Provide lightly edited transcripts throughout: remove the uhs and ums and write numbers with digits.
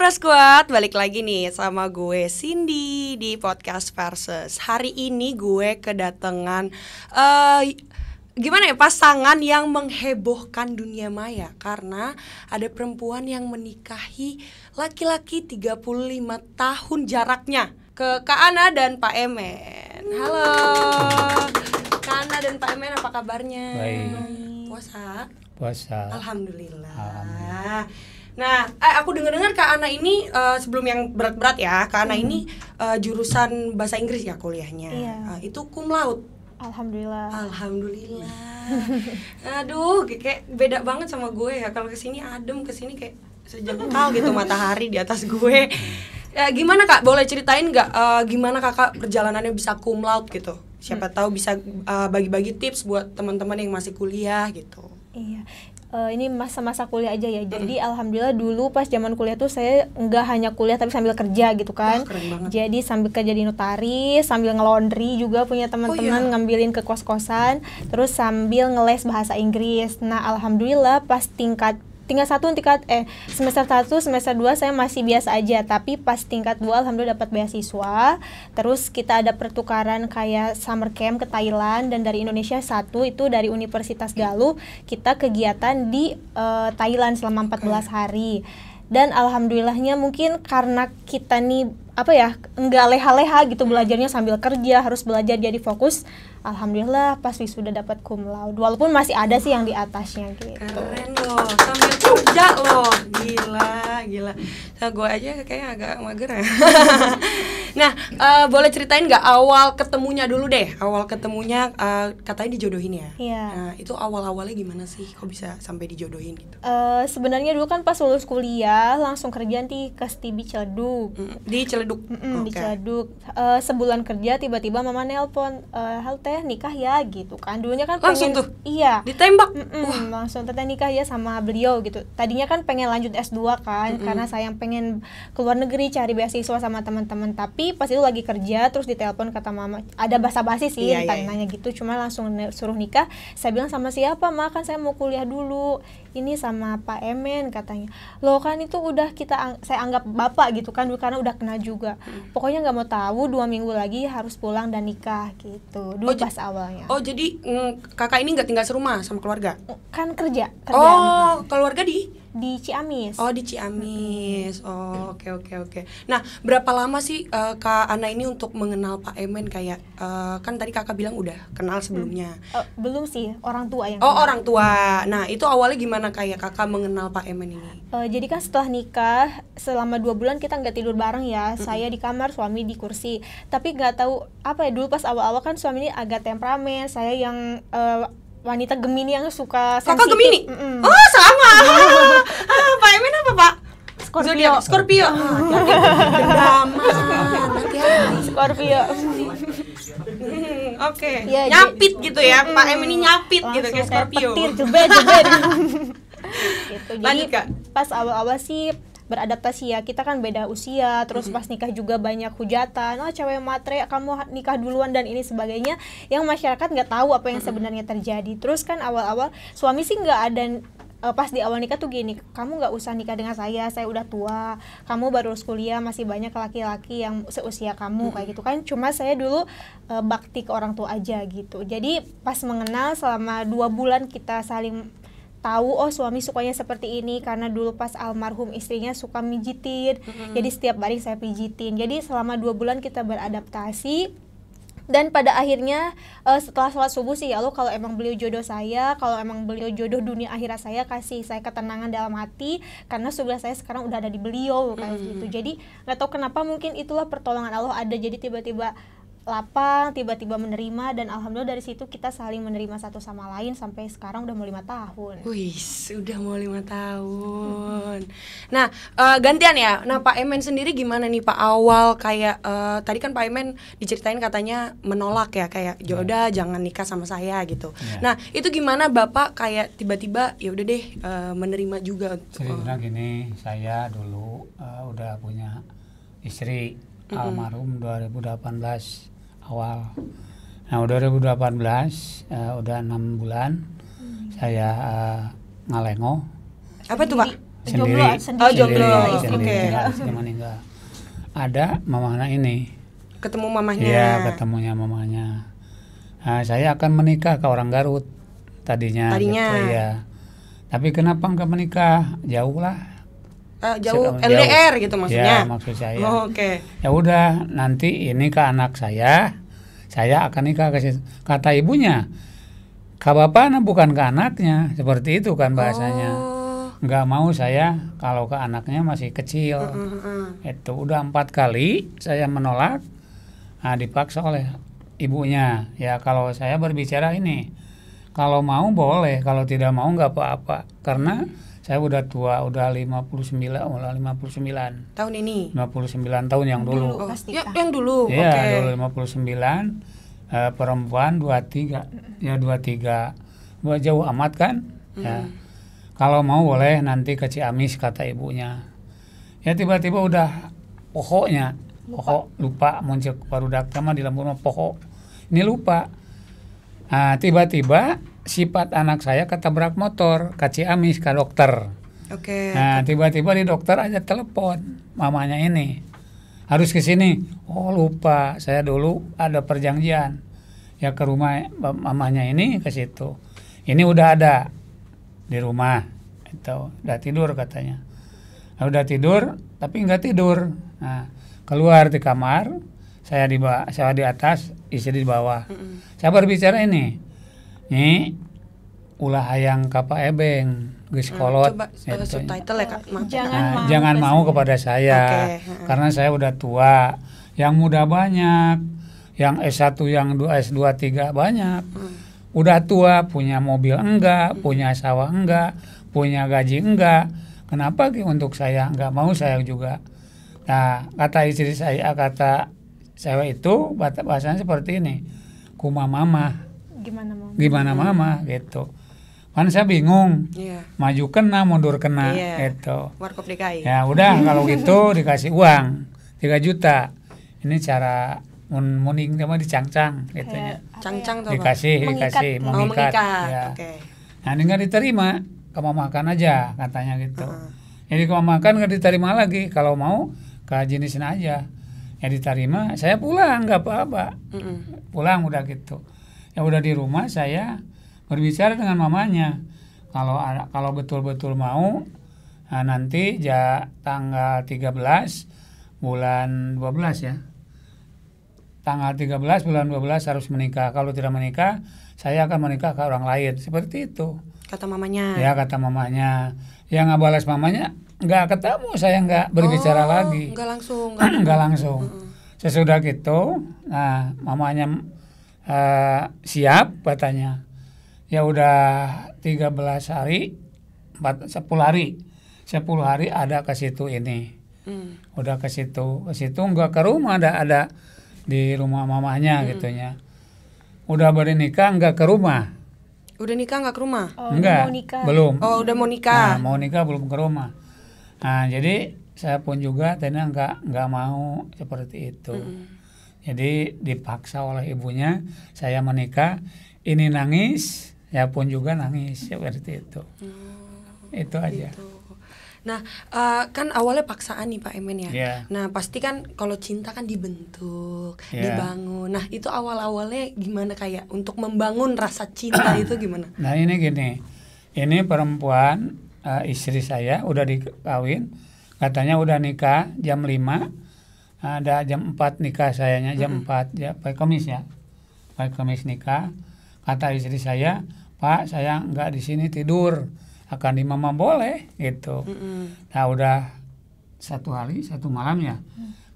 Halo Squad, balik lagi nih sama gue Cindy di Podcast Versus. Hari ini gue kedatangan pasangan yang menghebohkan dunia maya. Karena ada perempuan yang menikahi laki-laki 35 tahun jaraknya, ke Kak Ana dan Pak Emen. Halo Kak Ana dan Pak Emen, apa kabarnya? Baik. Puasa. Alhamdulillah. Nah, aku dengar-dengar Kak Ana ini sebelum yang berat-berat ya, Kak Ana ini jurusan bahasa Inggris ya kuliahnya. Iya. Itu cum laude. Alhamdulillah. Aduh, kayak beda banget sama gue ya. Kalau kesini adem, kesini kayak sejengkal gitu matahari di atas gue. Gimana Kak? Boleh ceritain nggak gimana Kakak perjalanannya bisa cum laude gitu? Siapa tahu bisa bagi-bagi tips buat teman-teman yang masih kuliah gitu. Iya. Ini masa-masa kuliah aja ya. Jadi alhamdulillah dulu pas zaman kuliah tuh saya nggak hanya kuliah tapi sambil kerja gitu kan. Keren banget. Jadi sambil kerja di notaris, sambil nge-laundry juga punya teman-teman ngambilin ke kos-kosan, terus sambil ngeles bahasa Inggris. Nah, alhamdulillah pas semester 1, semester 2 saya masih biasa aja, tapi pas tingkat 2 alhamdulillah dapat beasiswa. Terus kita ada pertukaran kayak summer camp ke Thailand, dan dari Indonesia satu itu dari Universitas Galuh kita kegiatan di Thailand selama 14 hari. Dan alhamdulillahnya mungkin karena kita nih nggak leha-leha gitu belajarnya, sambil kerja harus belajar jadi fokus. Alhamdulillah pas wisuda dapat cum laude, walaupun masih ada sih yang di atasnya gitu. Keren loh, sambil kerja loh, gila. Nah, gue aja kayaknya agak mager ya. Nah, boleh ceritain nggak awal ketemunya dulu deh? Awal ketemunya katanya dijodohin ya? Iya. Nah, itu awal-awalnya gimana sih? Kok bisa sampai dijodohin gitu? Sebenarnya dulu kan pas lulus kuliah langsung kerjaan di Kastibi Ciledug. Di Ciledug? Di Ciledug. Sebulan kerja tiba-tiba mama nelpon, hal teh nikah ya gitu kan. Dulunya kan langsung pengen, tuh? Iya. Ditembak? Langsung teteh nikah ya sama beliau gitu. Tadinya kan pengen lanjut S2 kan, karena sayang pengen keluar negeri cari beasiswa sama teman-teman. Tapi pas itu lagi kerja terus ditelepon kata mama, ada basa-basi sih ditanya gitu, cuma langsung suruh nikah. Saya bilang sama siapa, Ma? Kan saya mau kuliah dulu. Ini sama Pak Emen katanya. Loh kan itu udah saya anggap bapak gitu kan, karena udah kenal juga. Pokoknya nggak mau tahu, 2 minggu lagi harus pulang dan nikah gitu. Dulu pas awalnya. Oh jadi kakak ini nggak tinggal serumah sama keluarga? Kan kerja. Oh, keluarga di Ciamis. Oh, di Ciamis. Oh, oke. Nah, berapa lama sih Kak Ana ini untuk mengenal Pak Emen? Kayak kan tadi kakak bilang udah kenal sebelumnya. Belum sih, orang tua yang kenal. kenal. Orang tua. Nah, itu awalnya gimana kayak kakak mengenal Pak Emen ini? Jadi kan setelah nikah selama 2 bulan kita nggak tidur bareng ya. Saya di kamar, suami di kursi. Tapi nggak tahu dulu pas awal-awal kan suami ini agak temperamen. Saya yang wanita Gemini yang suka sensitif. Kakak Gemini? Oh, sama. Pak Emen apa, Pak? Scorpio. Scorpio. Oke. Ya, nyapit gitu ya. Pak Emen ini nyapit gitu kayak Scorpio. Petir, jebet. Gitu. Jadi pas awal-awal sih beradaptasi ya, kita kan beda usia, terus pas nikah juga banyak hujatan, cewek matre, kamu nikah duluan dan ini sebagainya, yang masyarakat nggak tahu apa yang sebenarnya terjadi. Terus kan awal-awal suami sih nggak ada, pas di awal nikah tuh gini, kamu nggak usah nikah dengan saya udah tua, kamu baru lulus kuliah, masih banyak laki-laki yang seusia kamu kayak gitu kan. Cuma saya dulu bakti ke orang tua aja gitu. Jadi pas mengenal selama 2 bulan kita saling tahu, suami sukanya seperti ini karena dulu pas almarhum istrinya suka mijitin, jadi setiap hari saya pijitin. Jadi selama 2 bulan kita beradaptasi, dan pada akhirnya setelah sholat subuh sih, ya Allah, kalau emang beliau jodoh saya, kalau emang beliau jodoh dunia akhirat saya, kasih saya ketenangan dalam hati, karena sebelah saya sekarang udah ada di beliau kayak gitu. Jadi nggak tahu kenapa, mungkin itulah pertolongan Allah ada, jadi tiba-tiba lapang, tiba-tiba menerima, dan alhamdulillah dari situ kita saling menerima satu sama lain sampai sekarang udah mau 5 tahun. Wih, udah mau 5 tahun. Nah, gantian ya. Nah, Pak Emen sendiri gimana nih Pak, awal kayak tadi kan Pak Emen diceritain katanya menolak ya, kayak udah jangan nikah sama saya gitu. Nah, itu gimana Bapak kayak tiba-tiba ya udah deh menerima juga? Cerita gini, saya dulu udah punya istri, almarhum 2018 awal. Nah, 2018 udah 6 bulan saya ngalengo. Apa tuh Pak? sendiri. sendiri. jomblo. Istri Oke. meninggal. Istri meninggal. Ada mamahnya ini. Ketemu mamahnya. Iya, ketemunya mamahnya. Nah, saya akan menikah ke orang Garut tadinya. Tadinya. Gitu, iya. Tapi kenapa nggak menikah? Jauh lah. Jauh Jauh. LDR gitu maksudnya. Ya, maksud saya. Oh, oke. Ya udah, nanti ini ke anak saya akan nikah ke situ. Kata ibunya, ke bapaknya bukan ke anaknya, seperti itu kan bahasanya. Oh. Nggak mau saya kalau ke anaknya masih kecil. Itu udah 4 kali saya menolak, nah, dipaksa oleh ibunya. Ya kalau saya berbicara ini, kalau mau boleh, kalau tidak mau nggak apa-apa. Karena saya udah tua, udah 59 Tahun ini. 59 tahun yang dulu. Oh, Pas ya, nikah. yang dulu. Iya, Oke. dulu 59, perempuan 23. Ya 23. Buat jauh amat kan? Ya. Kalau mau boleh nanti ke Ciamis kata ibunya. Ya tiba-tiba udah pokoknya lupa muncul barudak sama di lambung pokok. Ini lupa. Nah, tiba-tiba sifat anak saya ketabrak motor ke Ciamis ke dokter. Oke. Nah, tiba-tiba di dokter aja telepon mamanya ini. Harus ke sini. Oh, lupa. Saya dulu ada perjanjian. Ya ke rumah mamanya ini ke situ. Ini udah ada di rumah. Itu udah tidur katanya. Nah, udah tidur tapi nggak tidur. Nah, keluar di kamar, saya di atas, istri di bawah. Saya berbicara ini. Nih ulah hayang ka Pak Ebeng geus kolot. Coba gitu. subtitle ya Kak. Maaf. Jangan mau kepada saya. Oke. Karena saya udah tua. Yang muda banyak, yang S1, yang S2, S3 banyak. Udah tua, punya mobil enggak, punya sawah enggak, punya gaji enggak. Kenapa untuk saya enggak mau saya juga. Nah, kata istri saya, kata cewek itu bahasanya seperti ini. Kuma mama. Gimana mama gitu. Kan saya bingung. Iya. Maju kena, mundur kena Iya. gitu. Warkop DKI. Ya udah kalau gitu dikasih uang 3 juta. Ini cara muning sama dicangcang gitu ya. Cangcang tuh apa? Dikasih Oh, mengikat. mengikat. Ya. Oke. Nah, ini nggak diterima, kamu makan aja katanya gitu. Jadi kamu makan nggak diterima lagi, kalau mau ke jenisin aja. Ya diterima, saya pulang nggak apa-apa. Pulang udah gitu. Ya udah di rumah saya berbicara dengan mamanya. Kalau betul-betul mau, nah nanti tanggal 13 bulan 12 ya. Tanggal 13 bulan 12 harus menikah. Kalau tidak menikah, saya akan menikah ke orang lain. Seperti itu. Kata mamanya. Ya kata mamanya. Yang nggak balas mamanya, nggak ketemu, saya nggak berbicara lagi. Nggak langsung. Nggak langsung. Sesudah gitu, nah mamanya siap katanya. Ya udah 13 hari, 10 hari. 10 hari ada ke situ ini. Udah ke situ nggak ke rumah, ada di rumah mamanya gitunya. Udah bernikah nggak ke rumah. Udah nikah nggak ke rumah? Enggak, mau nikah. belum. Oh, udah mau nikah. Nah, mau nikah belum ke rumah. Nah, jadi saya pun juga tadinya nggak mau seperti itu. Jadi dipaksa oleh ibunya saya menikah. Ini nangis, saya pun juga nangis seperti itu. Itu aja. Gitu. Nah, kan awalnya paksaan nih Pak Emen ya. Iya. Nah, pasti kan kalau cinta kan dibentuk, Iya. dibangun. Nah, itu awal-awalnya gimana kayak untuk membangun rasa cinta itu gimana? Nah ini gini, ini perempuan istri saya udah dikawin, katanya udah nikah jam 5, ada jam 4 nikah sayanya, jam 4 ya, Pak Kamis ya, Pak Kamis nikah. Kata istri saya, Pak saya nggak di sini tidur, akan di mama boleh gitu. Nah udah 1 hari 1 malam ya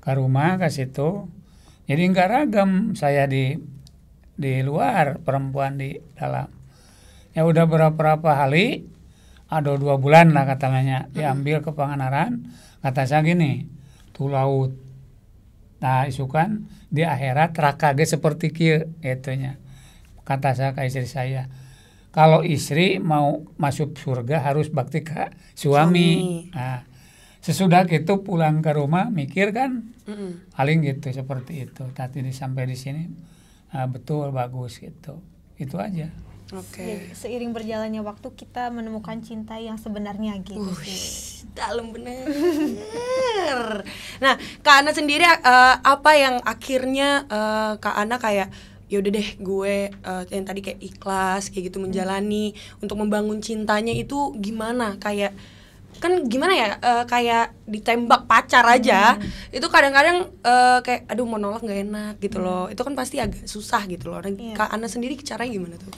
ke rumah ke situ, jadi nggak ragam, saya di luar, perempuan di dalam. Ya udah berapa hari, ada 2 bulan lah katanya, diambil ke Pangandaran. Kata saya gini, tuh laut. Nah isukan di akhirat rakage seperti kieu itunya. Kata saya ke istri saya, kalau istri mau masuk surga harus bakti ke suami. Nah, sesudah itu pulang ke rumah mikir kan, paling gitu seperti itu. Tadi sampai di sini betul bagus gitu. itu aja. Oke. Seiring berjalannya waktu kita menemukan cinta yang sebenarnya gitu sih. Dalam bener. Nah, Kak Ana sendiri apa yang akhirnya Kak Ana kayak ya udah deh gue yang tadi kayak ikhlas kayak gitu menjalani untuk membangun cintanya itu gimana? Kayak kan gimana ya kayak ditembak pacar aja itu kadang-kadang kayak aduh mau nolak nggak enak gitu loh. Itu kan pasti agak susah gitu loh. Kak Ana sendiri caranya gimana tuh?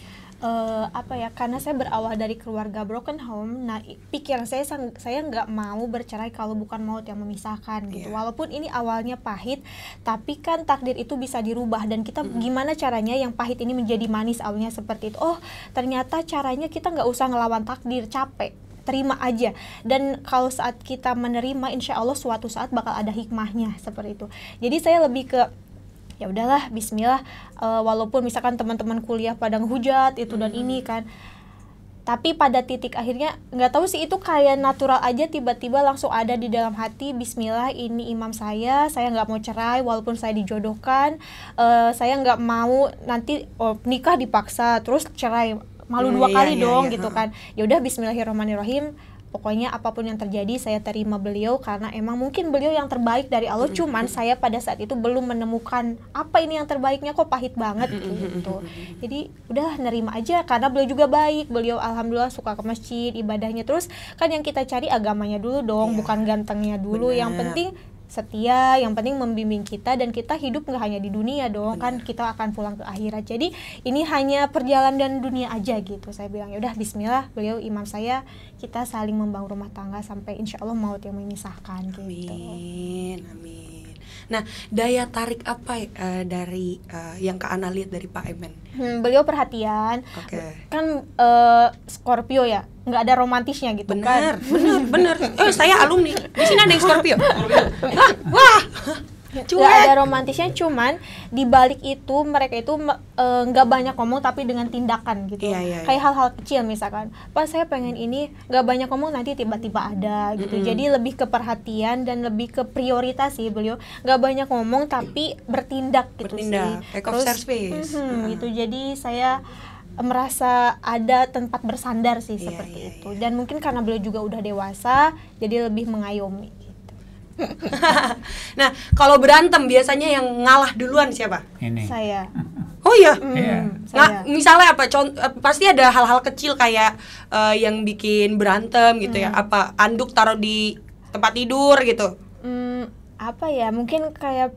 Apa ya, karena saya berawal dari keluarga broken home, nah pikiran saya nggak mau bercerai kalau bukan maut yang memisahkan gitu. Walaupun ini awalnya pahit, tapi kan takdir itu bisa dirubah dan kita gimana caranya yang pahit ini menjadi manis awalnya seperti itu. Oh ternyata caranya kita nggak usah ngelawan takdir, capek, terima aja. Dan kalau saat kita menerima, insya Allah suatu saat bakal ada hikmahnya seperti itu. Jadi saya lebih ke ya udahlah bismillah, walaupun misalkan teman-teman kuliah pada ngehujat itu dan ini kan, tapi pada titik akhirnya nggak tahu sih itu kayak natural aja, tiba-tiba langsung ada di dalam hati, bismillah ini imam saya nggak mau cerai walaupun saya dijodohkan, saya nggak mau nanti nikah dipaksa terus cerai, malu dua kali dong gitu kan. Ya udah bismillahirrahmanirrahim, pokoknya apapun yang terjadi saya terima beliau karena emang mungkin beliau yang terbaik dari Allah, cuman saya pada saat itu belum menemukan apa ini yang terbaiknya, kok pahit banget gitu. Jadi udahlah nerima aja karena beliau juga baik, beliau alhamdulillah suka ke masjid, ibadahnya, terus kan yang kita cari agamanya dulu dong, bukan gantengnya dulu. Yang penting setia, yang penting membimbing kita, dan kita hidup nggak hanya di dunia dong. Kan kita akan pulang ke akhirat. Jadi ini hanya perjalanan dunia aja gitu. Saya bilang ya udah bismillah, beliau imam saya, kita saling membangun rumah tangga sampai insya Allah maut yang memisahkan gitu. Amin, amin. Nah, daya tarik apa dari yang Kak Ana lihat dari Pak Emen? Beliau perhatian, kan Scorpio ya, nggak ada romantisnya gitu. Bener, kan? bener. Saya alumni. Di sini ada yang Scorpio. Wah. Nggak ada romantisnya, cuman di balik itu mereka itu nggak banyak ngomong tapi dengan tindakan gitu. Kayak hal-hal kecil misalkan, pas saya pengen ini, nggak banyak ngomong nanti tiba-tiba ada gitu. Jadi lebih ke perhatian dan lebih ke prioritas sih beliau. Nggak banyak ngomong tapi bertindak gitu sih. Terus service. Gitu. Jadi saya merasa ada tempat bersandar sih seperti itu. Dan mungkin karena beliau juga udah dewasa, jadi lebih mengayomi. Nah, kalau berantem biasanya yang ngalah duluan siapa? Ini. Saya. Oh iya. Saya. Misalnya apa? Pasti ada hal-hal kecil kayak yang bikin berantem gitu ya. Apa anduk taruh di tempat tidur gitu? Apa ya? Mungkin kayak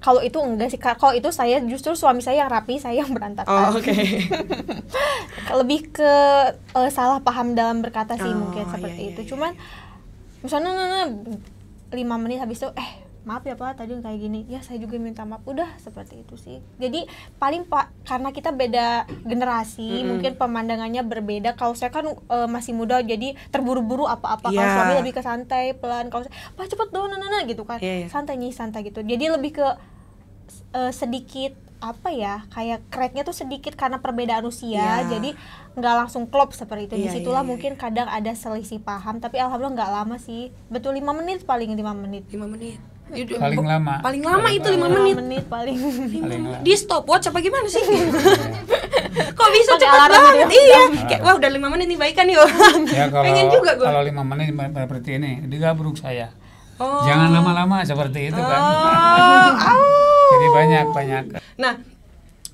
kalau itu enggak sih. Kalau itu saya justru suami saya yang rapi, saya yang berantakan. Oh, oke. Lebih ke salah paham dalam berkata sih mungkin seperti itu. Cuman misalnya 5 menit habis itu maaf ya Pak tadi kayak gini, ya saya juga minta maaf, udah seperti itu sih. Jadi paling karena kita beda generasi, mungkin pemandangannya berbeda. Kalau saya kan masih muda jadi terburu-buru apa-apa. Kalau suami lebih ke santai pelan, kalau saya Pak cepet dong gitu kan, santai gitu. Jadi lebih ke sedikit apa ya, kayak cracknya tuh sedikit karena perbedaan usia, jadi nggak langsung klop seperti itu. Disitulah mungkin kadang ada selisih paham, tapi alhamdulillah nggak lama sih, betul 5 menit paling 5 menit. Paling lama. Paling lama itu 5 menit. 5 menit paling. Di stopwatch apa gimana sih? Kok bisa cepat banget? Iya. Kayak wah udah 5 menit nih baikan yuk. Ya Pengen juga gue. Kalau 5 menit seperti ini, digabruk saya. Jangan lama-lama seperti itu kan. Jadi banyak. Nah,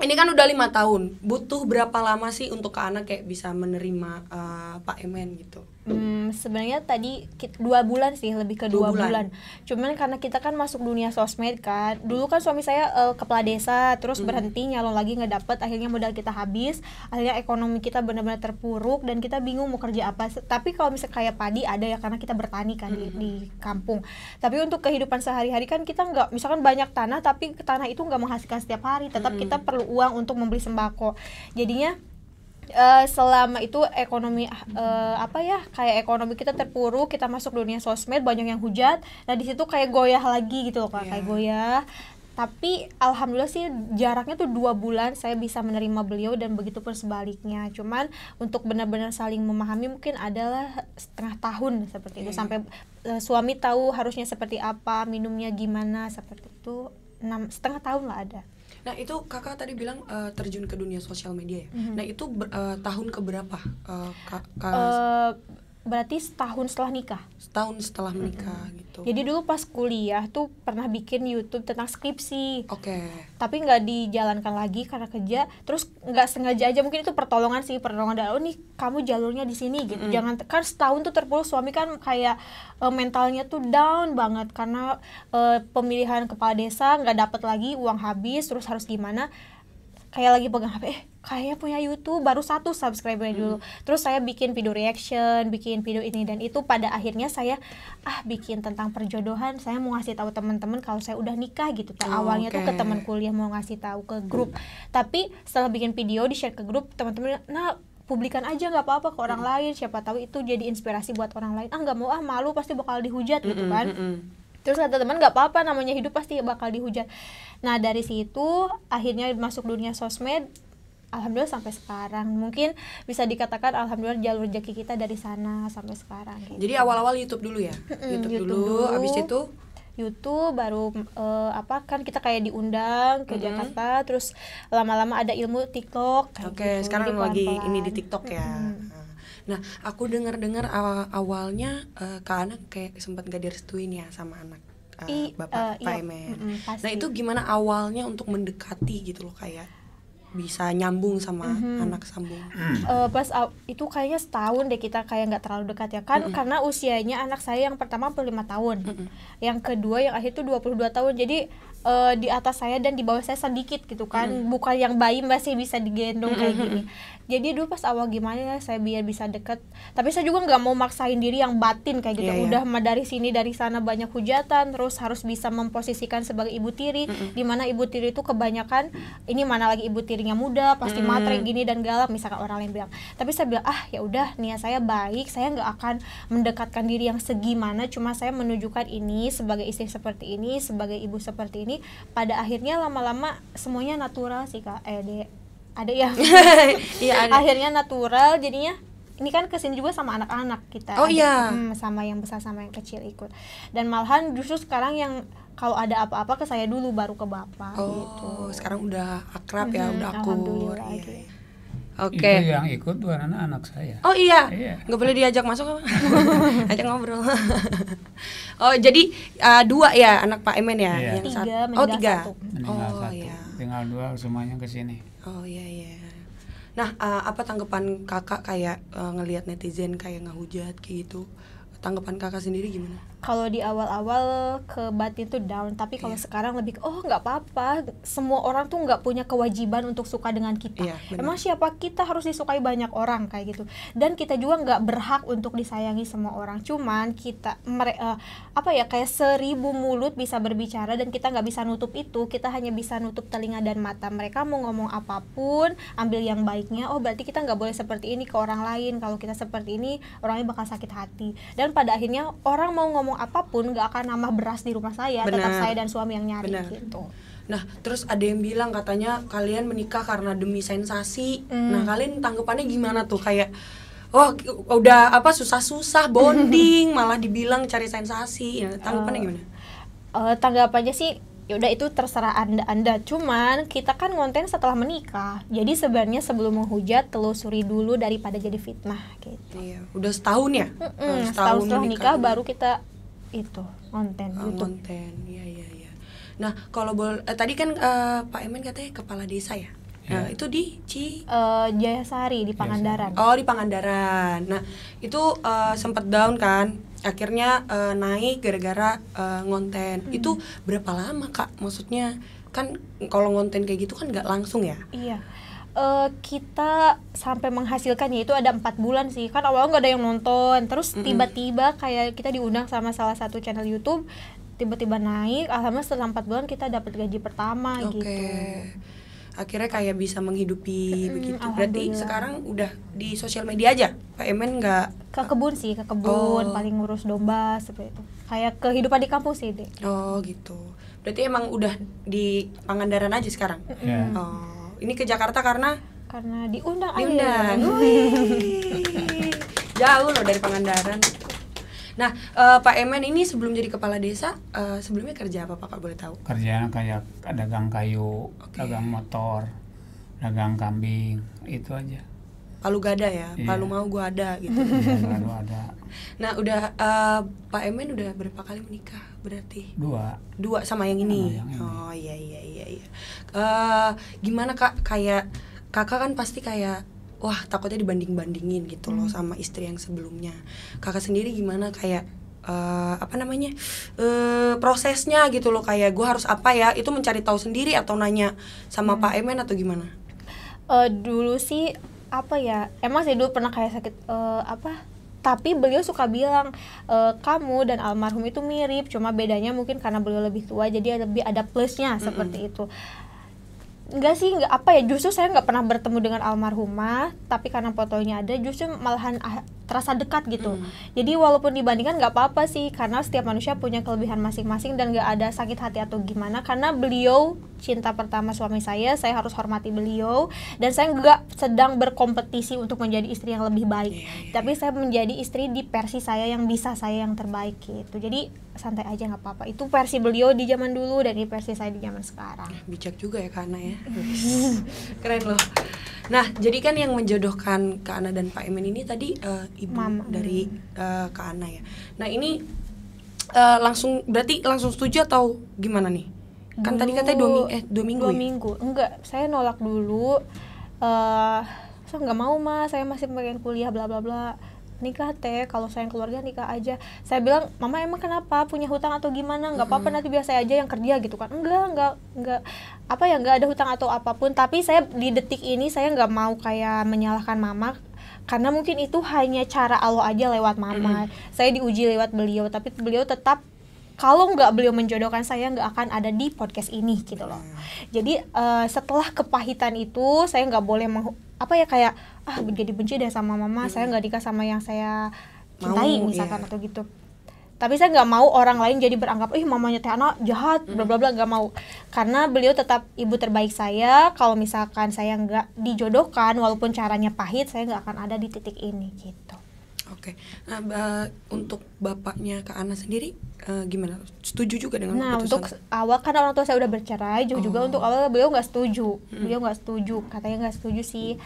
ini kan udah 5 tahun. Butuh berapa lama sih untuk Kak Ana kayak bisa menerima Pak Emen gitu? Sebenarnya tadi 2 bulan sih, lebih ke 2 bulan. Cuman karena kita kan masuk dunia sosmed kan. Dulu kan suami saya kepala desa, terus berhenti nyalon lagi nggak dapet, akhirnya modal kita habis, akhirnya ekonomi kita benar-benar terpuruk dan kita bingung mau kerja apa. Tapi kalau misalnya kayak padi ada ya, karena kita bertani kan di kampung. Tapi untuk kehidupan sehari-hari kan kita nggak, misalkan banyak tanah tapi tanah itu nggak menghasilkan setiap hari, tetap kita perlu uang untuk membeli sembako. Jadinya selama itu ekonomi kayak ekonomi kita terpuruk, kita masuk dunia sosmed, banyak yang hujat. Nah di situ kayak goyah lagi gitu loh, kayak goyah. Tapi alhamdulillah sih jaraknya tuh 2 bulan saya bisa menerima beliau, dan begitu pun sebaliknya. Cuman untuk benar-benar saling memahami mungkin adalah setengah tahun seperti itu, sampai suami tahu harusnya seperti apa, minumnya gimana seperti itu. 6,5 tahun lah ada. Nah itu kakak tadi bilang terjun ke dunia sosial media ya. Nah itu tahun keberapa? Berarti setahun setelah nikah. Setahun setelah menikah gitu. Jadi dulu pas kuliah tuh pernah bikin YouTube tentang skripsi. Oke. Tapi nggak dijalankan lagi karena kerja. Terus nggak sengaja aja, mungkin itu pertolongan dari nih kamu jalurnya di sini gitu. Jangan kan setahun tuh terpuruk, suami kan kayak mentalnya tuh down banget karena pemilihan kepala desa nggak dapat lagi, uang habis, terus harus gimana? Kayak lagi pegang HP, kayaknya punya YouTube baru 1 subscriber dulu. Terus saya bikin video reaction, bikin video ini dan itu. Pada akhirnya saya bikin tentang perjodohan. Saya mau ngasih tahu teman-teman kalau saya udah nikah gitu. Awalnya tuh ke teman kuliah mau ngasih tahu ke grup. Tapi setelah bikin video di share ke grup, teman-teman, nah publikan aja nggak apa-apa ke orang lain. Siapa tahu itu jadi inspirasi buat orang lain. Nggak mau malu pasti bakal dihujat gitu kan. Terus kata teman nggak apa-apa, namanya hidup pasti bakal dihujat. Nah dari situ akhirnya masuk dunia sosmed. Alhamdulillah sampai sekarang. Mungkin bisa dikatakan alhamdulillah jalur rezeki kita dari sana sampai sekarang. Gitu. Jadi awal-awal YouTube dulu ya? YouTube dulu, abis itu? YouTube baru kan kita kayak diundang ke Jakarta, terus lama-lama ada ilmu TikTok. Oke, gitu. Sekarang lagi ini di TikTok ya. Nah, aku dengar awalnya Kak Ana kayak sempat gak direstuin ya sama anak Bapak Pak Emen. Nah, itu gimana awalnya untuk mendekati gitu loh, kayak bisa nyambung sama anak sambung? Pas itu kayaknya setahun deh kita kayak nggak terlalu dekat ya kan, karena usianya anak saya yang pertama 5 tahun, yang kedua yang akhir itu 22 tahun, jadi di atas saya dan di bawah saya sedikit gitu kan, bukan yang bayi masih bisa digendong kayak gini. Jadi dulu pas awal gimana ya saya biar bisa deket, tapi saya juga nggak mau maksain diri yang batin kayak gitu. Udah dari sini dari sana banyak hujatan, terus harus bisa memposisikan sebagai ibu tiri, dimana ibu tiri itu kebanyakan ini mana lagi ibu tirinya muda pasti matre gini dan galak misalkan orang lain bilang. Tapi saya bilang ya udah niat saya baik, saya nggak akan mendekatkan diri yang segimana, cuma saya menunjukkan ini sebagai istri seperti ini, sebagai ibu seperti ini. Pada akhirnya lama-lama semuanya natural sih Kak. Ada ya. Iya, ada. Akhirnya natural jadinya. Ini kan kesini juga sama anak-anak kita. Sama yang besar sama yang kecil ikut. Dan malahan justru sekarang yang kalau ada apa-apa ke saya dulu baru ke bapak gitu. Sekarang udah akrab ya, udah akur. Oke. Itu yang ikut dua anak saya. Oh iya. Nggak boleh diajak masuk apa? Ajak ngobrol. Jadi 2 ya anak Pak Emen ya? Yang 3, 3. Meninggal 1. Tinggal 2 semuanya ke sini. Iya. Nah, apa tanggapan kakak kayak ngelihat netizen kayak ngehujat kayak gitu? Tanggapan kakak sendiri gimana? Kalau di awal-awal ke batin tuh down, tapi kalau sekarang lebih nggak apa-apa, semua orang tuh nggak punya kewajiban untuk suka dengan kita. Emang siapa kita harus disukai banyak orang kayak gitu, dan kita juga nggak berhak untuk disayangi semua orang. Cuman kita kayak 1000 mulut bisa berbicara dan kita nggak bisa nutup itu, kita hanya bisa nutup telinga dan mata. Mereka mau ngomong apapun, ambil yang baiknya. Berarti kita nggak boleh seperti ini ke orang lain. Kalau kita seperti ini, orangnya bakal sakit hati. Dan pada akhirnya orang mau ngomong apapun gak akan nambah beras di rumah saya. Tetap saya dan suami yang nyari gitu. Nah terus ada yang bilang katanya kalian menikah karena demi sensasi. Nah kalian tanggapannya gimana tuh? Kayak udah susah-susah bonding malah dibilang cari sensasi. Tanggapannya gimana? Tanggapannya sih yaudah itu terserah anda. Cuman kita kan konten setelah menikah, jadi sebenarnya sebelum menghujat telusuri dulu daripada jadi fitnah gitu. Iya, udah setahun ya? Setahun setelah nikah baru kita itu konten YouTube. Iya. Nah kalau tadi kan Pak Emen katanya kepala desa ya? Nah, itu di Jayasari di Pangandaran. Di Pangandaran. Nah itu sempat down kan? Akhirnya naik gara-gara ngonten. Itu berapa lama Kak? Maksudnya kan kalau ngonten kayak gitu kan nggak langsung ya? Iya. Kita sampai menghasilkannya itu ada 4 bulan sih. Kan awalnya nggak ada yang nonton. Terus tiba-tiba kayak kita diundang sama salah satu channel YouTube, tiba-tiba naik. Alhamdulillah setelah 4 bulan kita dapat gaji pertama gitu. Akhirnya kayak bisa menghidupi begitu. Berarti sekarang udah di sosial media aja? Pak Emen nggak? Ke kebun paling ngurus domba seperti itu. Kayak kehidupan di kampung sih deh. Gitu. Berarti emang udah di Pangandaran aja sekarang? Ini ke Jakarta karena diundang. Jauh loh dari Pangandaran. Nah, Pak Emen ini sebelum jadi kepala desa, sebelumnya kerja apa Pak, kalau boleh tahu? Kerjaan kayak dagang kayu, dagang motor, dagang kambing, itu aja. Palu gada ya, Iya. palu mau gua ada gitu. Baru ada Nah, udah Pak Emen udah berapa kali menikah berarti? 2. Sama yang ini. Sama yang ini. Oh iya. Gimana Kak, kayak Kakak kan pasti kayak wah takutnya dibanding-bandingin gitu loh sama istri yang sebelumnya. Kakak sendiri gimana kayak prosesnya gitu loh, kayak gue harus apa ya, itu mencari tahu sendiri atau nanya sama Pak Emen atau gimana? Dulu sih apa ya, emang sih dulu pernah kayak sakit tapi beliau suka bilang kamu dan almarhum itu mirip, cuma bedanya mungkin karena beliau lebih tua jadi lebih ada plusnya seperti itu. Enggak sih, justru saya nggak pernah bertemu dengan almarhumah, tapi karena fotonya ada justru malahan terasa dekat gitu. Jadi walaupun dibandingkan nggak apa-apa sih, karena setiap manusia punya kelebihan masing-masing dan nggak ada sakit hati atau gimana, karena beliau cinta pertama suami saya harus hormati beliau, dan saya nggak sedang berkompetisi untuk menjadi istri yang lebih baik, tapi saya menjadi istri di versi saya yang bisa saya yang terbaik gitu. Jadi santai aja, nggak apa-apa. Itu versi beliau di zaman dulu dan ini versi saya di zaman sekarang. Bijak juga ya Kak Ana ya. Keren loh. Nah, jadi kan yang menjodohkan Kak Ana dan Pak Emen ini tadi ibu Mama. Dari Kak Ana ya. Nah, ini langsung setuju atau gimana nih? Kan tadi katanya 2 minggu. 2 minggu. Enggak, saya nolak dulu. Saya nggak mau mas, saya masih pengen kuliah bla bla bla. Nikah teh, kalau sayang keluarga nikah aja. Saya bilang, mama emang kenapa, punya hutang atau gimana? Nggak apa-apa, nanti biar saya aja yang kerja gitu kan. Enggak nggak ada hutang atau apapun. Tapi saya di detik ini saya nggak mau kayak menyalahkan mama, karena mungkin itu hanya cara Allah aja lewat mama. Saya diuji lewat beliau, tapi beliau tetap, kalau nggak beliau menjodohkan saya nggak akan ada di podcast ini gitu loh. Jadi setelah kepahitan itu saya nggak boleh kayak jadi benci deh sama mama. Saya nggak nikah sama yang saya cintai misalkan atau gitu. Tapi saya nggak mau orang lain jadi beranggap mamanya teh anak jahat bla bla bla, nggak mau, karena beliau tetap ibu terbaik saya. Kalau misalkan saya nggak dijodohkan walaupun caranya pahit, saya nggak akan ada di titik ini gitu. Oke. Nah, untuk bapaknya Kak Ana sendiri gimana? Setuju juga dengan keputusan? Nah, untuk awal kan orang tua saya udah bercerai, juga untuk awal beliau nggak setuju. Beliau nggak setuju, katanya nggak setuju sih.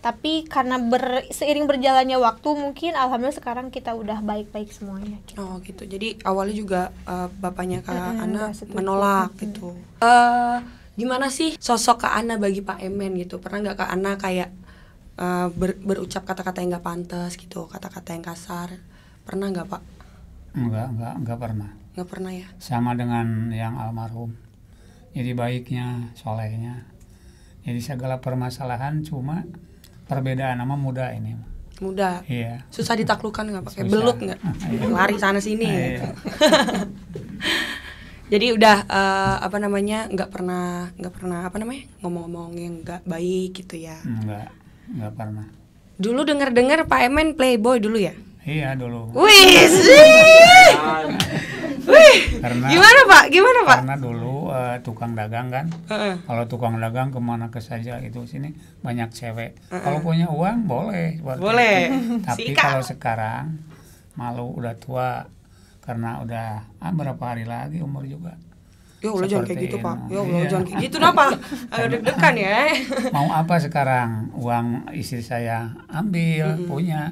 Tapi karena seiring berjalannya waktu, mungkin alhamdulillah sekarang kita udah baik-baik semuanya. Gitu. Oh gitu. Jadi awalnya juga bapaknya Kak Ana menolak gitu. Gimana sih sosok Kak Ana bagi Pak Emen gitu? Pernah nggak Kak Ana kayak berucap kata-kata yang nggak pantas gitu, kata-kata yang kasar? Pernah nggak Pak? Enggak pernah. Nggak pernah ya? Sama dengan yang almarhum. Jadi baiknya, solehnya. Jadi segala permasalahan cuma perbedaan sama muda ini. Muda. Iya. Susah ditaklukkan nggak pakai belut nggak? Lari sana sini. Gitu. Jadi udah nggak pernah ngomong-ngomong yang nggak baik gitu ya? Nggak pernah. Dulu dengar Pak Emen playboy dulu ya? Iya dulu. Wih, gimana Pak? Karena dulu tukang dagang kan. Kalau tukang dagang kemana ke saja itu sini banyak cewek. Kalau punya uang boleh. Boleh. Tapi kalau sekarang malu, udah tua, karena udah berapa hari lagi umur juga. Ya Allah jangan kayak gitu Pak. Ya Allah jangan kayak gitu apa? Agak deg-degan ya. Mau apa sekarang? Uang istri saya ambil, punya.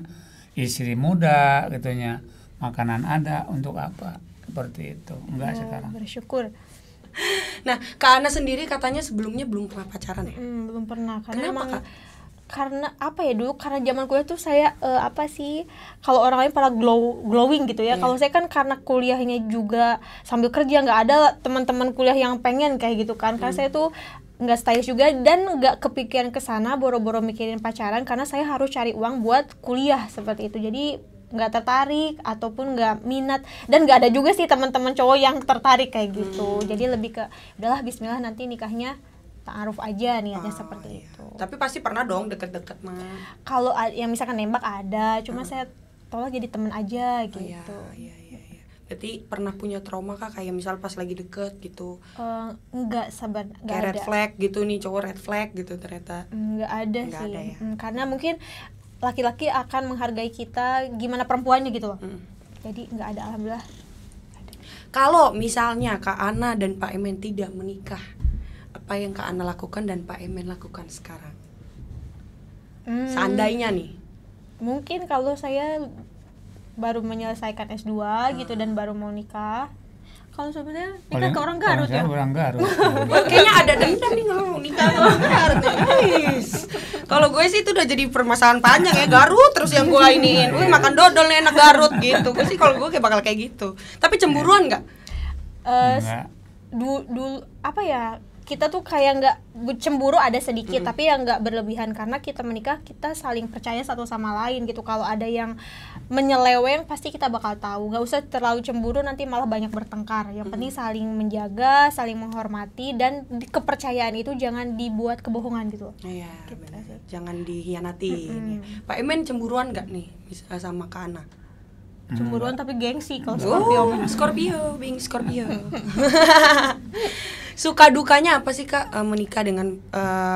Istri muda gitunya, makanan ada, untuk apa? Seperti itu. Enggak sekarang. Bersyukur. Nah, Kak Ana sendiri katanya sebelumnya belum pernah pacaran ya? Belum pernah. Karena kenapa Kak? Karena apa ya, dulu karena zaman kuliah tuh saya kalau orang lain pada glowing gitu ya. Kalau saya kan karena kuliahnya juga sambil kerja, nggak ada teman-teman kuliah yang pengen kayak gitu kan. Karena saya tuh nggak stylish juga dan nggak kepikiran ke sana, boro-boro mikirin pacaran karena saya harus cari uang buat kuliah seperti itu. Jadi nggak tertarik ataupun nggak minat, dan nggak ada juga sih teman-teman cowok yang tertarik kayak gitu. Jadi lebih ke udahlah bismillah nanti nikahnya ta'aruf aja niatnya seperti itu. Tapi pasti pernah dong deket-deket mah. Kalau yang misalkan nembak ada, cuma saya tolak jadi temen aja gitu. Iya. Berarti pernah punya trauma Kak, kayak misal pas lagi deket gitu? Enggak, sabar, enggak ada. Red flag gitu nih, cowok red flag gitu ternyata? Enggak ada sih. Ada ya? Karena mungkin laki-laki akan menghargai kita gimana perempuannya gitu loh. Jadi nggak ada, alhamdulillah. Kalau misalnya Kak Ana dan Pak Emen tidak menikah, apa yang Kak Ana lakukan dan Pak Emen lakukan sekarang? Seandainya nih. Mungkin kalau saya baru menyelesaikan S2 gitu dan baru mau nikah. Kalau sebenarnya nikah ke orang Garut ya. Orang Garut. Kayaknya ada dendam nih kalau mau nikah ke orang Garut. Kalau gue sih itu udah jadi permasalahan panjang ya, Garut terus yang gue iniin. Gue makan dodol nih enak Garut gitu. Gue sih kalau gue kayak bakal kayak gitu. Tapi cemburuan nggak? Dulu apa ya? Kita tuh kayak nggak cemburu, ada sedikit tapi yang nggak berlebihan, karena kita menikah kita saling percaya satu sama lain gitu. Kalau ada yang menyeleweng pasti kita bakal tahu, nggak usah terlalu cemburu, nanti malah banyak bertengkar. Yang penting saling menjaga, saling menghormati, dan kepercayaan itu jangan dibuat kebohongan gitu. Iya, gitu. Jangan dihianati. Pak Emen cemburuan nggak nih sama Kak Ana? Cemburuan tapi gengsi kalau Scorpio. Scorpio, being Scorpio. Suka dukanya apa sih Kak menikah dengan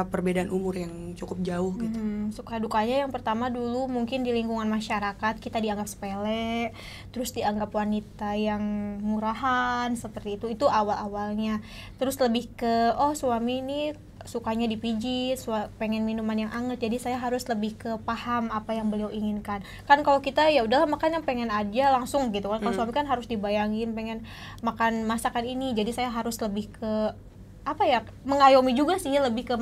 perbedaan umur yang cukup jauh gitu? Suka dukanya yang pertama dulu mungkin di lingkungan masyarakat kita dianggap sepele, terus dianggap wanita yang murahan seperti itu awal-awalnya. Terus lebih ke suami ini sukanya dipijit, pengen minuman yang anget, jadi saya harus lebih ke paham apa yang beliau inginkan. Kan kalau kita ya udahlah makan yang pengen aja langsung gitu kan. Kalau suami kan harus dibayangin pengen makan masakan ini, jadi saya harus lebih ke mengayomi juga sih, lebih ke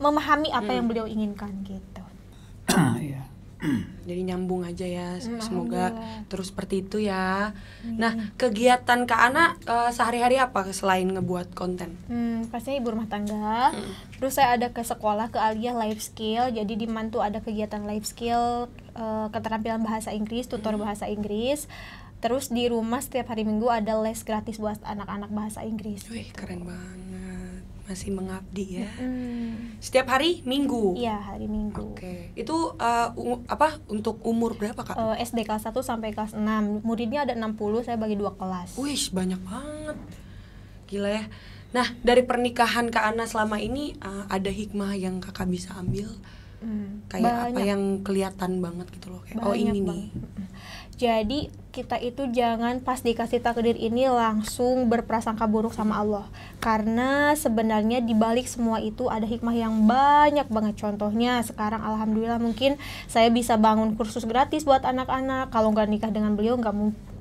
memahami apa yang beliau inginkan gitu. Iya. Jadi nyambung aja ya, semoga terus seperti itu ya. Nah, kegiatan Kak Ana sehari-hari apa selain ngebuat konten? Pastinya ibu rumah tangga. Terus saya ada ke sekolah, ke Aliyah Life Skill. Jadi di Mantu ada kegiatan life skill, keterampilan bahasa Inggris, tutor bahasa Inggris. Terus di rumah setiap hari Minggu ada les gratis buat anak-anak bahasa Inggris. Wih, keren banget. Masih mengabdi ya. Setiap hari Minggu? Iya, hari Minggu. Oke. Itu untuk umur berapa Kak? SD kelas 1 sampai kelas 6. Muridnya ada 60, saya bagi 2 kelas. Wih, banyak banget. Gila ya. Nah, dari pernikahan Kak Ana selama ini ada hikmah yang Kakak bisa ambil? Kayak banyak. apa yang kelihatan banget gitu loh, kayak Banyak ini banget. nih. Jadi kita itu jangan pas dikasih takdir ini langsung berprasangka buruk sama Allah, karena sebenarnya dibalik semua itu ada hikmah yang banyak banget. Contohnya sekarang alhamdulillah mungkin saya bisa bangun kursus gratis buat anak-anak. Kalau nggak nikah dengan beliau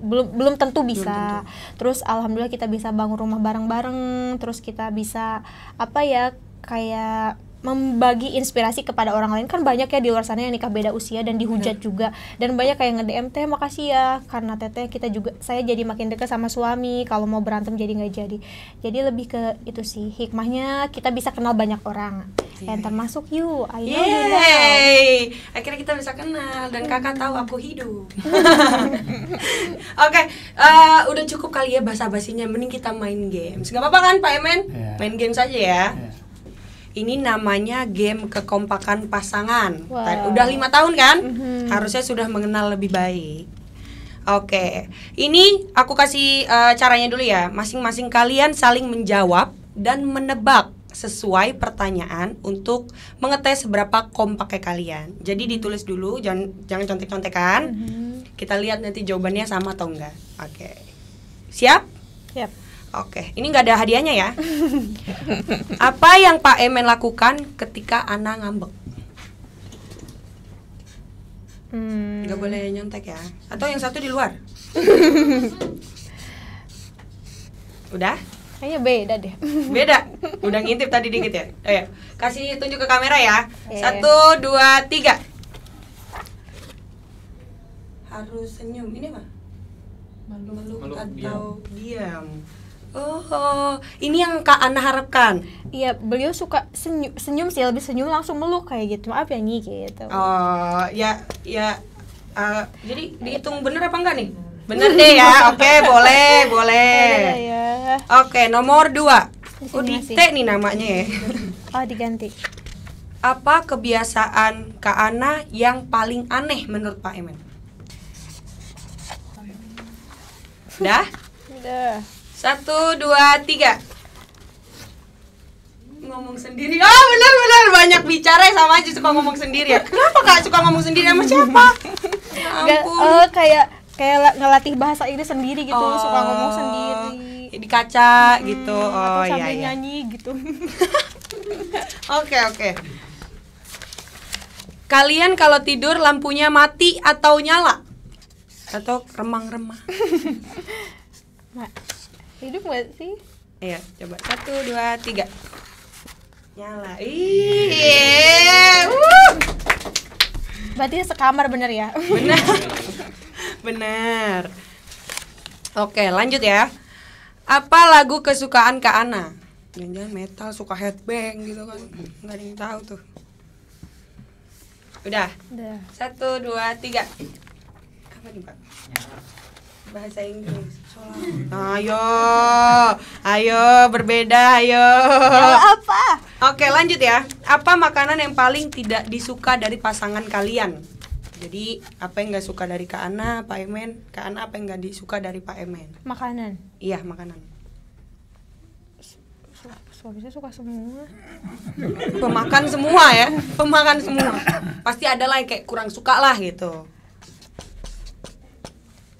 belum tentu bisa. Terus alhamdulillah kita bisa bangun rumah bareng-bareng. Terus kita bisa kayak membagi inspirasi kepada orang lain. Kan banyak ya di luar sana yang nikah beda usia dan dihujat juga, dan banyak kayak nge-DM, "Teh makasih ya, karena teteh saya jadi makin dekat sama suami, kalau mau berantem jadi nggak jadi." Jadi lebih ke itu sih hikmahnya, kita bisa kenal banyak orang, yang termasuk you. I know you now. Akhirnya kita bisa kenal dan Kakak tahu aku hidup. Oke, udah cukup kali ya basa-basinya, mending kita main games. Gak apa-apa kan Pak Emen? Main games aja ya. Ini namanya game kekompakan pasangan. Udah 5 tahun kan? Harusnya sudah mengenal lebih baik. Oke, ini aku kasih caranya dulu ya. Masing-masing kalian saling menjawab dan menebak sesuai pertanyaan untuk mengetes seberapa kompaknya kalian. Jadi ditulis dulu, jangan contek-contekan. Kita lihat nanti jawabannya sama atau enggak. Oke. Siap? Siap. Oke, ini nggak ada hadiahnya ya. Apa yang Pak Emen lakukan ketika Ana ngambek? Nggak boleh nyontek ya. Atau yang satu di luar? Udah? Kayaknya beda deh. Beda? Udah ngintip tadi dikit ya? Ayo, kasih tunjuk ke kamera ya. 1, 2, 3. Harus senyum. Ini mah? Meluk atau diam. Oh, ini yang Kak Ana harapkan. Iya, beliau suka senyum sih, lebih senyum langsung meluk kayak gitu. Maaf ya Nyi gitu. Oh, ya. Jadi dihitung bener apa enggak nih? Bener deh ya. Oke, boleh. Ya. Oke, nomor 2. Oh, Dite nih namanya ya. Oh, diganti. Apa kebiasaan Kak Ana yang paling aneh menurut Pak Emen? Udah? Udah. 1, 2, 3. Ngomong sendiri. Oh, benar banyak bicara sama aja suka ngomong sendiri ya. Kenapa Kak suka ngomong sendiri sama siapa? kayak ngelatih bahasa Inggris sendiri gitu, suka ngomong sendiri di kaca gitu. atau sambil nyanyi gitu. Oke. Kalian kalau tidur lampunya mati atau nyala? Atau remang-remang? Hidup gak sih? Iya, coba 1, 2, 3. Nyala. Berarti sekamar bener ya? Benar. Oke, lanjut ya. Apa lagu kesukaan Kak Ana? Jangan-jangan metal, suka headbang gitu kan. Nggak ada yang tahu tuh. Udah. 1, 2, 3. Apa nih, Pak? Bahasa Inggris. Ayo berbeda, ayo. Apa? Oke, lanjut ya. Apa makanan yang paling tidak disuka dari pasangan kalian? Jadi, apa yang nggak suka dari Kak Ana, Pak Emen? Kak Ana apa yang nggak disuka dari Pak Emen? Makanan. Iya, makanan. Suaminya suka semua. Pemakan semua ya, pemakan semua. Pasti ada lah yang kayak kurang suka lah gitu.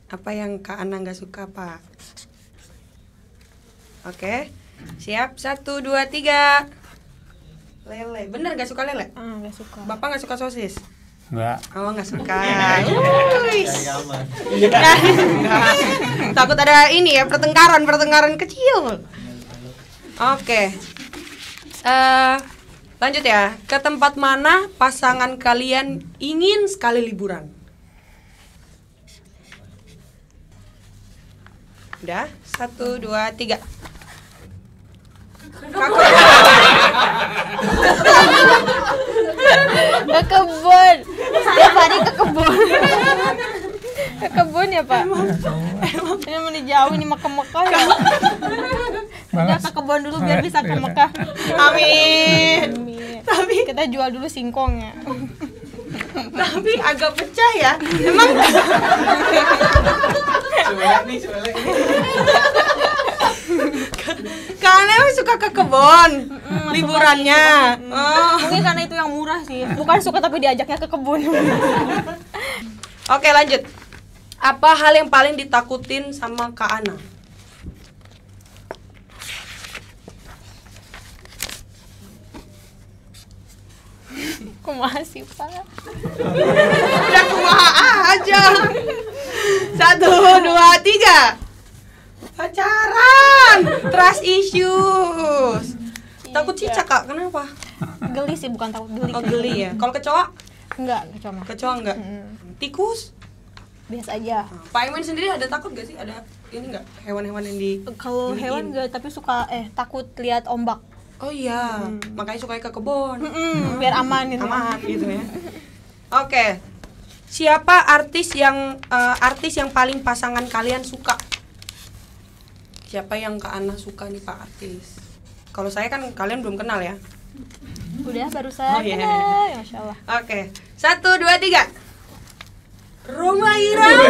Apa yang Kak Ana nggak suka, Pak? Oke, siap. 1, 2, 3. Lele, bener nggak suka lele? Nggak suka. Bapak nggak suka sosis? Enggak. Oh, nggak suka. Takut ada ini ya, pertengkaran kecil. Oke. Lanjut ya. Ke tempat mana pasangan kalian ingin sekali liburan? Udah? 1, 2, 3. Ke kebun. Setiap hari ke kebun. Ke kebun ya, Pak? Ini mau dijauh, ini Mekah ya. Udah ke kebun dulu biar bisa ke Mekah. Amin. Tapi kita jual dulu singkongnya. Tapi agak pecah ya. Emang Kalian emang suka ke kebun liburannya. Mungkin karena itu yang murah sih. Bukan suka tapi diajaknya ke kebun. Oke, lanjut. Apa hal yang paling ditakutin sama Kak Ana? Kumaha sih, Pak? Udah kumaha aja. 1, 2, 3. Pacaran, trust issues. Takut cicak, Kak, kenapa? Geli sih, bukan takut geli. Oh, geli ya. Kalau kecoa? Enggak, cuma. Kecoa enggak? Tikus? Biasa aja. Pak Iman sendiri ada takut gak sih? Ada ini enggak hewan-hewan yang di Kalau beliin? hewan enggak, tapi suka takut lihat ombak. Oh iya, makanya suka ke kebun. Biar aman gitu. Aman gitu ya. Oke. Siapa artis yang paling pasangan kalian suka? Siapa yang Kak Ana suka nih, Pak, artis? Kalau saya kan kalian belum kenal ya. Udah barusan. Oh, iya. Ya, Masya Allah. Oke. 1, 2, 3. Roma Irama.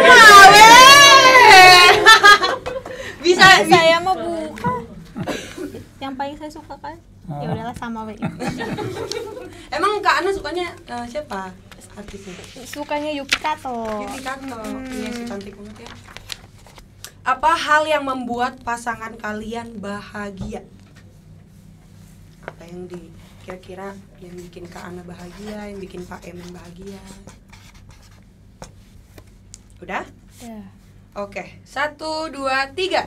Bisa Saya mah bukan. Yang paling saya suka kan? Ya udahlah sama we. Emang Kak Ana sukanya siapa artisnya? Sukanya Yuki Kato. Yuki Kato. Iya sih, cantik banget ya. Apa hal yang membuat pasangan kalian bahagia? Apa yang kira-kira yang bikin Kak Ana bahagia, yang bikin Pak Emen bahagia? Udah? Ya. Oke, 1, 2, 3.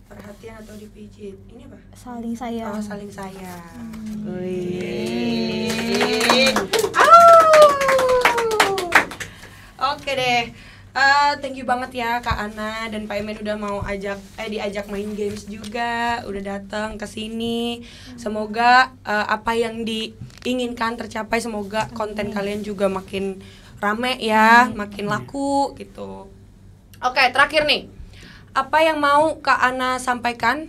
Perhatian atau dipijit? Ini apa? Saling sayang. Oh, saling sayang. Oke deh. Thank you banget ya Kak Ana dan Pak Emen udah mau diajak main games juga, udah datang ke sini. Semoga apa yang diinginkan tercapai, semoga konten kalian juga makin rame ya, makin laku gitu. Oke, terakhir nih. Apa yang mau Kak Ana sampaikan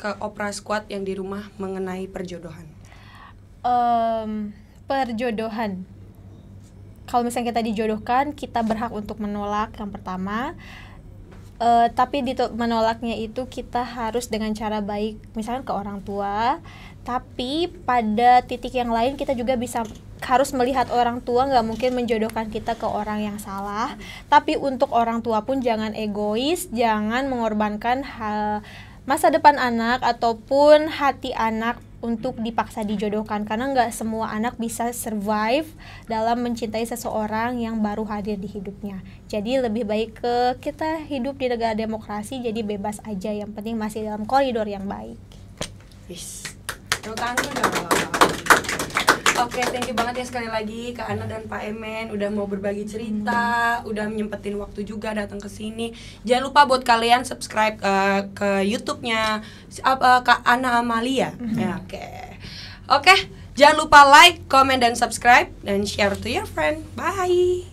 ke Opera Squad yang di rumah mengenai perjodohan? Perjodohan. Kalau misalnya kita dijodohkan, kita berhak untuk menolak yang pertama. Tapi menolaknya itu kita harus dengan cara baik, misalnya ke orang tua. Tapi pada titik yang lain kita juga harus melihat orang tua nggak mungkin menjodohkan kita ke orang yang salah. Tapi untuk orang tua pun jangan egois, jangan mengorbankan masa depan anak ataupun hati anak untuk dipaksa dijodohkan, karena nggak semua anak bisa survive dalam mencintai seseorang yang baru hadir di hidupnya. Jadi lebih baik kita hidup di negara demokrasi, jadi bebas aja, yang penting masih dalam koridor yang baik. Oke, thank you banget ya sekali lagi Kak Ana dan Pak Emen udah mau berbagi cerita, udah nyempetin waktu juga datang ke sini. Jangan lupa buat kalian subscribe ke YouTube-nya Kak Ana Amalia. Ya, Oke, jangan lupa like, comment dan subscribe dan share to your friend. Bye.